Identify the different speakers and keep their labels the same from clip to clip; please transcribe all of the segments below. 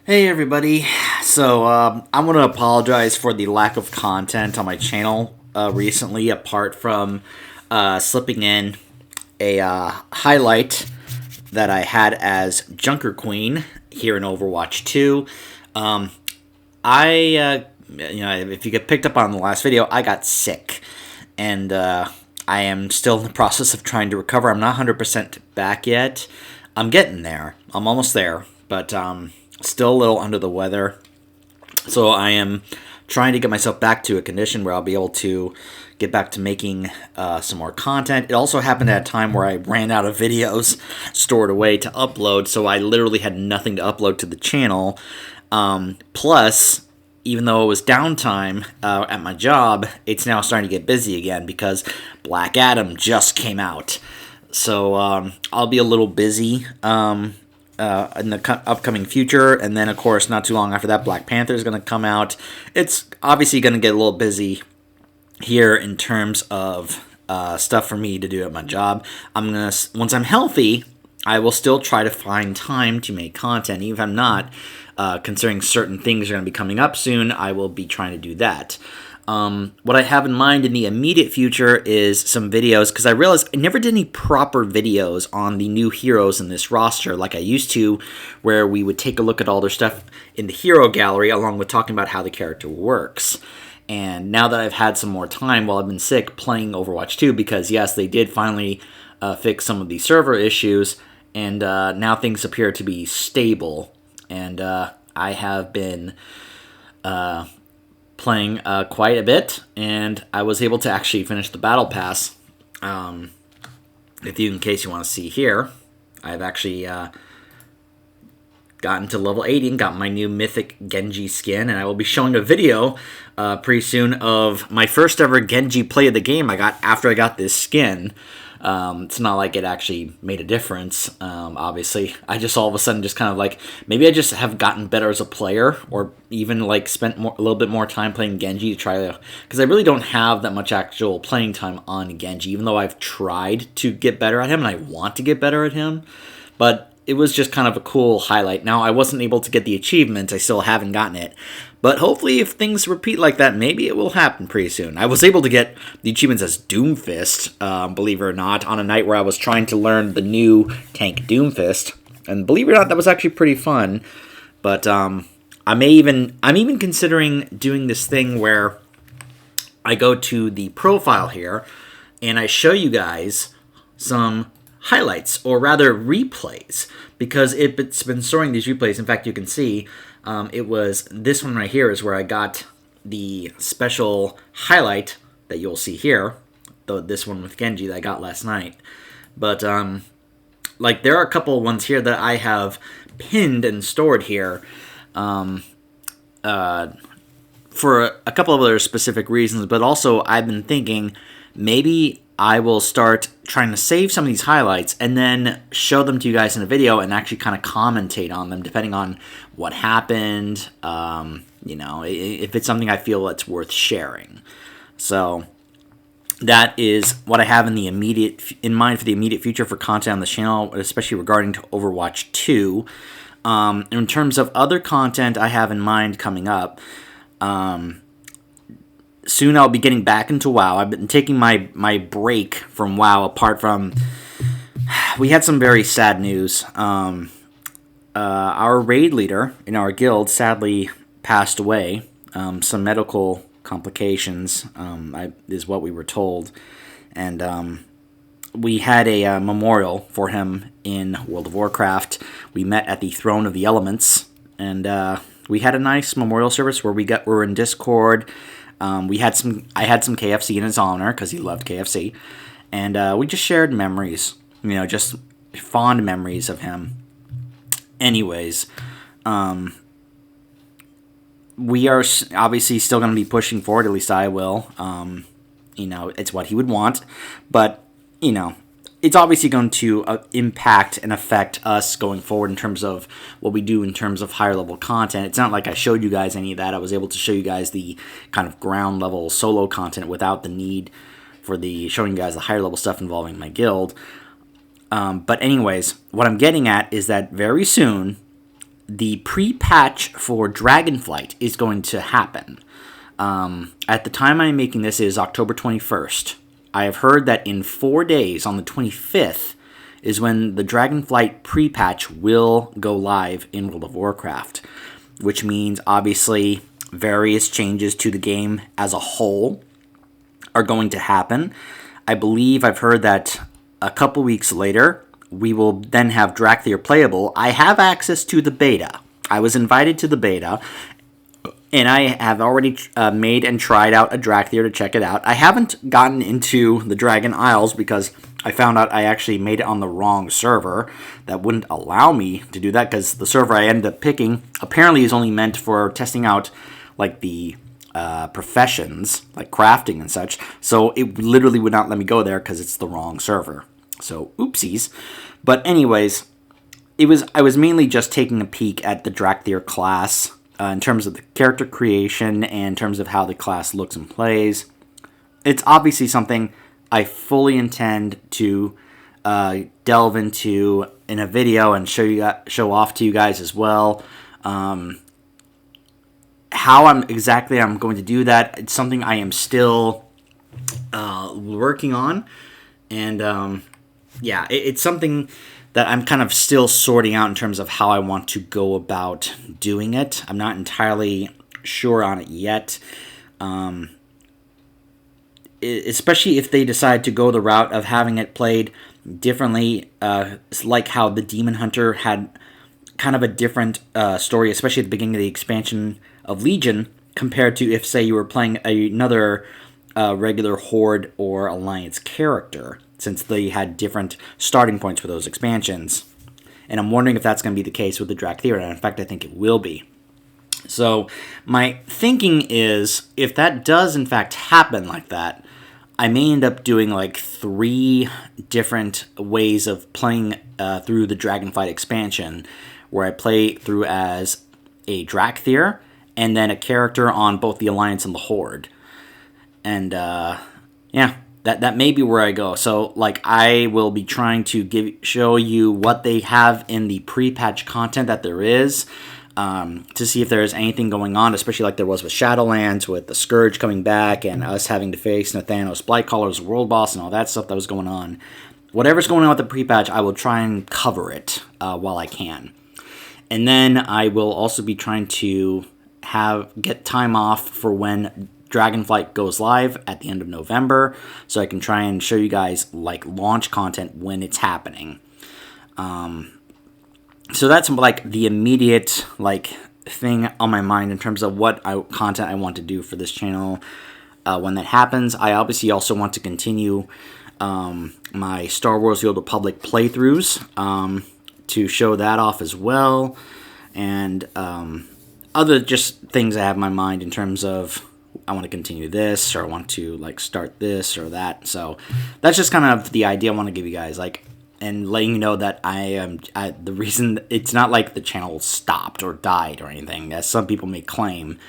Speaker 1: Hey everybody, so I want to apologize for the lack of content on my channel recently, apart from slipping in a highlight that I had as Junker Queen here in Overwatch 2. If you get picked up on the last video, I got sick, and I am still in the process of trying to recover. I'm not 100% back yet. I'm getting there. I'm almost there, but still a little under the weather. So I am trying to get myself back to a condition where I'll be able to get back to making some more content. It also happened at a time where I ran out of videos stored away to upload, so I literally had nothing to upload to the channel. Plus, even though it was downtime at my job, it's now starting to get busy again because Black Adam just came out. So I'll be a little busy in the upcoming future, and then of course not too long after that Black Panther is going to come out. It's obviously going to get a little busy here in terms of stuff for me to do at my job. Once I'm healthy, I will still try to find time to make content, even if I'm not, considering certain things are going to be coming up soon. I will be trying to do that. What I have in mind in the immediate future is some videos, because I realized I never did any proper videos on the new heroes in this roster like I used to, where we would take a look at all their stuff in the hero gallery along with talking about how the character works. And now that I've had some more time while I've been sick playing Overwatch 2, because yes, they did finally fix some of the server issues, and now things appear to be stable, and I have been playing quite a bit, and I was able to actually finish the battle pass. In case you want to see here, I've actually gotten to level 80 and got my new mythic Genji skin, and I will be showing a video pretty soon of my first ever Genji play of the game I got after I got this skin. It's not like it actually made a difference, obviously. I just all of a sudden just kind of like, maybe I just have gotten better as a player, or even like spent a little bit more time playing Genji to try to, because I really don't have that much actual playing time on Genji, even though I've tried to get better at him and I want to get better at him, but it was just kind of a cool highlight. Now, I wasn't able to get the achievement, I still haven't gotten it, but hopefully if things repeat like that, maybe it will happen pretty soon. I was able to get the achievements as Doomfist, believe it or not, on a night where I was trying to learn the new tank Doomfist, and believe it or not, that was actually pretty fun. But I'm even considering doing this thing where I go to the profile here, and I show you guys some highlights, or rather replays, because it's been storing these replays. In fact, you can see it was this one right here is where I got the special highlight that you'll see here, this one with Genji that I got last night. But like, there are a couple ones here that I have pinned and stored here for a couple of other specific reasons, but also I've been thinking maybe I will start trying to save some of these highlights and then show them to you guys in a video and actually kind of commentate on them depending on what happened, if it's something I feel that's worth sharing. So that is what I have in mind for the immediate future for content on the channel, especially regarding to Overwatch 2. In terms of other content I have in mind coming up, soon I'll be getting back into WoW. I've been taking my break from WoW, apart from, we had some very sad news. Our raid leader in our guild sadly passed away. Some medical complications is what we were told. And we had a memorial for him in World of Warcraft. We met at the Throne of the Elements, and we had a nice memorial service where we were in Discord. I had some KFC in his honor because he loved KFC, and we just shared memories, just fond memories of him. Anyways, we are obviously still going to be pushing forward, at least I will. It's what he would want, but, it's obviously going to impact and affect us going forward in terms of what we do in terms of higher level content. It's not like I showed you guys any of that. I was able to show you guys the kind of ground level solo content without the need for showing you guys the higher level stuff involving my guild. But anyways, what I'm getting at is that very soon the pre-patch for Dragonflight is going to happen. At the time I'm making this, it is October 21st. I have heard that in 4 days, on the 25th, is when the Dragonflight pre-patch will go live in World of Warcraft, which means, obviously, various changes to the game as a whole are going to happen. I believe I've heard that a couple weeks later, we will then have Drakthir playable. I have access to the beta. I was invited to the beta, and I have already made and tried out a Drakthir to check it out. I haven't gotten into the Dragon Isles because I found out I actually made it on the wrong server. That wouldn't allow me to do that because the server I ended up picking apparently is only meant for testing out like the professions, like crafting and such. So it literally would not let me go there because it's the wrong server. So oopsies. But anyways, I was mainly just taking a peek at the Drakthir class in terms of the character creation and in terms of how the class looks and plays. It's obviously something I fully intend to delve into in a video and show off to you guys as well. How I'm going to do that, it's something I am still working on, and yeah, it's something that I'm kind of still sorting out in terms of how I want to go about doing it. I'm not entirely sure on it yet. Especially if they decide to go the route of having it played differently, like how the Demon Hunter had kind of a different story, especially at the beginning of the expansion of Legion, compared to if, say, you were playing another regular Horde or Alliance character, since they had different starting points for those expansions. And I'm wondering if that's going to be the case with the Drakthir, and in fact, I think it will be. So my thinking is, if that does in fact happen like that, I may end up doing like 3 different ways of playing through the Dragonflight expansion, where I play through as a Drakthir, and then a character on both the Alliance and the Horde. And yeah, that may be where I go. So like, I will be trying to show you what they have in the pre-patch content that there is, to see if there is anything going on, especially like there was with Shadowlands, with the Scourge coming back, and us having to face Nathanos Blightcaller as a world boss, and all that stuff that was going on. Whatever's going on with the pre-patch, I will try and cover it while I can. And then I will also be trying to get time off for when Dragonflight goes live at the end of November, so I can try and show you guys like launch content when it's happening. So that's like the immediate like thing on my mind in terms of what content I want to do for this channel when that happens. I obviously also want to continue my Star Wars: The Old Republic playthroughs to show that off as well, and other just things I have in my mind in terms of I want to continue this, or I want to like start this or that. So that's just kind of the idea I want to give you guys, like, and letting you know that the reason it's not like the channel stopped or died or anything, as some people may claim.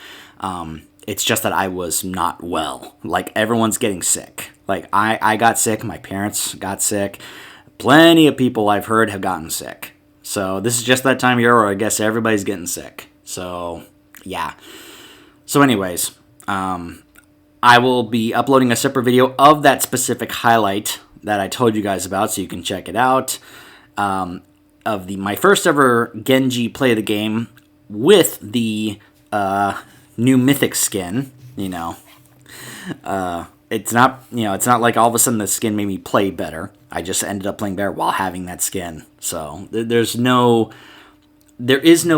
Speaker 1: It's just that I was not well. Like, everyone's getting sick. Like, I got sick, my parents got sick. Plenty of people I've heard have gotten sick. So this is just that time of year where I guess everybody's getting sick. So, yeah. So anyways, I will be uploading a separate video of that specific highlight that I told you guys about, so you can check it out, of my first ever Genji play of the game with the new Mythic skin. It's not like all of a sudden the skin made me play better. I just ended up playing better while having that skin. So there is no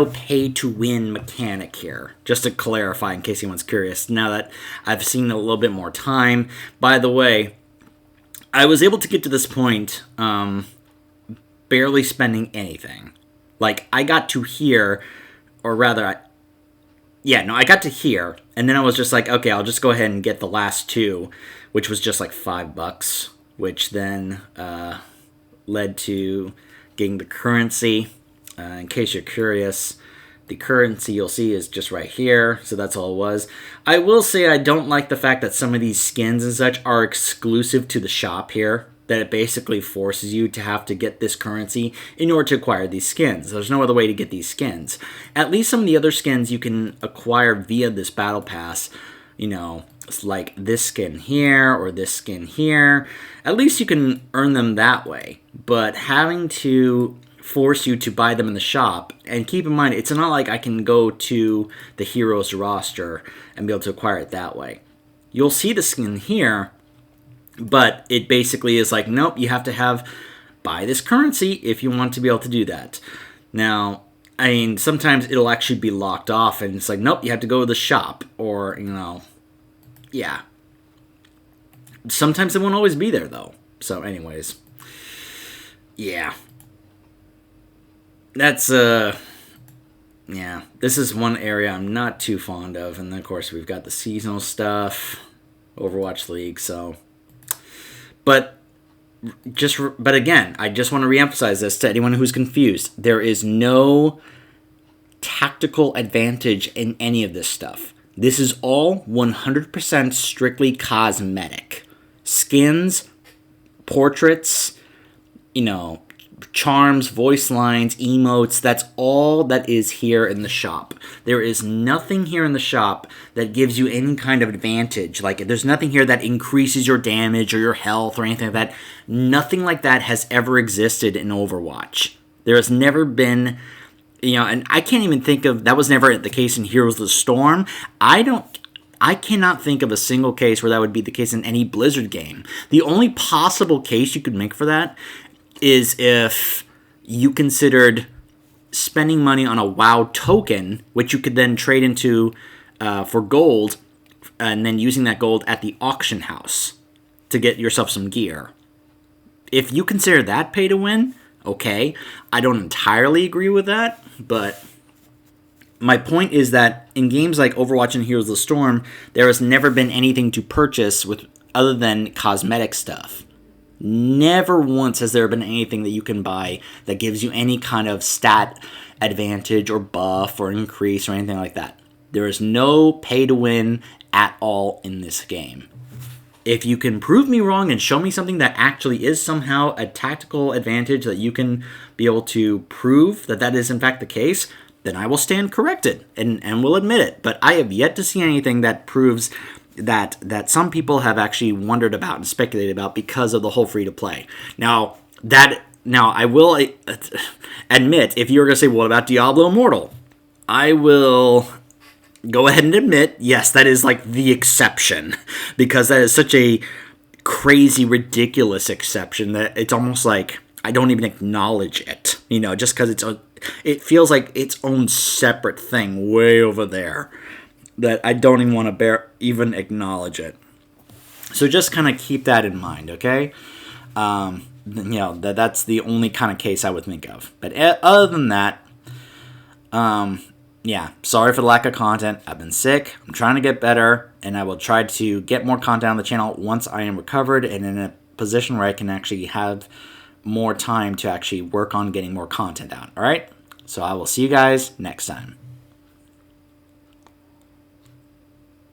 Speaker 1: pay to win mechanic here, just to clarify in case anyone's curious, now that I've seen a little bit more time. By the way, I was able to get to this point barely spending anything. Like, I got to here, or rather, I got to here, and then I was just like, okay, I'll just go ahead and get the last 2, which was just like $5, which then led to getting the currency. In case you're curious, the currency you'll see is just right here, so that's all it was. I will say I don't like the fact that some of these skins and such are exclusive to the shop here. that it basically forces you to have to get this currency in order to acquire these skins. There's no other way to get these skins. At least some of the other skins you can acquire via this battle pass, you know, it's like this skin here or this skin here. At least you can earn them that way. But having to force you to buy them in the shop, and keep in mind, it's not like I can go to the heroes roster and be able to acquire it that way. You'll see the skin here, but it basically is like, nope, you have to buy this currency if you want to be able to do that. Now, I mean, sometimes it'll actually be locked off, and it's like, nope, you have to go to the shop, or, you know, yeah. Sometimes it won't always be there, though. So, anyways, yeah. That's, yeah, this is one area I'm not too fond of, and then, of course, we've got the seasonal stuff, Overwatch League, so... But again, I just want to reemphasize this to anyone who's confused. There is no tactical advantage in any of this stuff. This is all 100% strictly cosmetic. Skins, portraits, you know, charms, voice lines, emotes, that's all that is here in the shop. There is nothing here in the shop that gives you any kind of advantage. Like, there's nothing here that increases your damage or your health or anything like that. Nothing like that has ever existed in Overwatch. There has never been, you know, and I can't even think of, that was never the case in Heroes of the Storm. I cannot think of a single case where that would be the case in any Blizzard game. The only possible case you could make for that is if you considered spending money on a WoW token, which you could then trade into for gold, and then using that gold at the auction house to get yourself some gear. If you consider that pay to win, okay. I don't entirely agree with that, but my point is that in games like Overwatch and Heroes of the Storm, there has never been anything to purchase with other than cosmetic stuff. Never once has there been anything that you can buy that gives you any kind of stat advantage or buff or increase or anything like that. There is no pay to win at all in this game. If you can prove me wrong and show me something that actually is somehow a tactical advantage that you can be able to prove that that is in fact the case, then I will stand corrected and will admit it. But I have yet to see anything that proves that some people have actually wondered about and speculated about because of the whole free-to-play. Now, I will admit, if you're going to say, what about Diablo Immortal? I will go ahead and admit, yes, that is like the exception, because that is such a crazy, ridiculous exception that it's almost like I don't even acknowledge it, you know, just because it feels like its own separate thing way over there, that I don't even want to even acknowledge it. So just kind of keep that in mind, okay? You know, that's the only kind of case I would think of. But other than that, yeah, sorry for the lack of content. I've been sick. I'm trying to get better, and I will try to get more content on the channel once I am recovered and in a position where I can actually have more time to actually work on getting more content out, all right? So I will see you guys next time.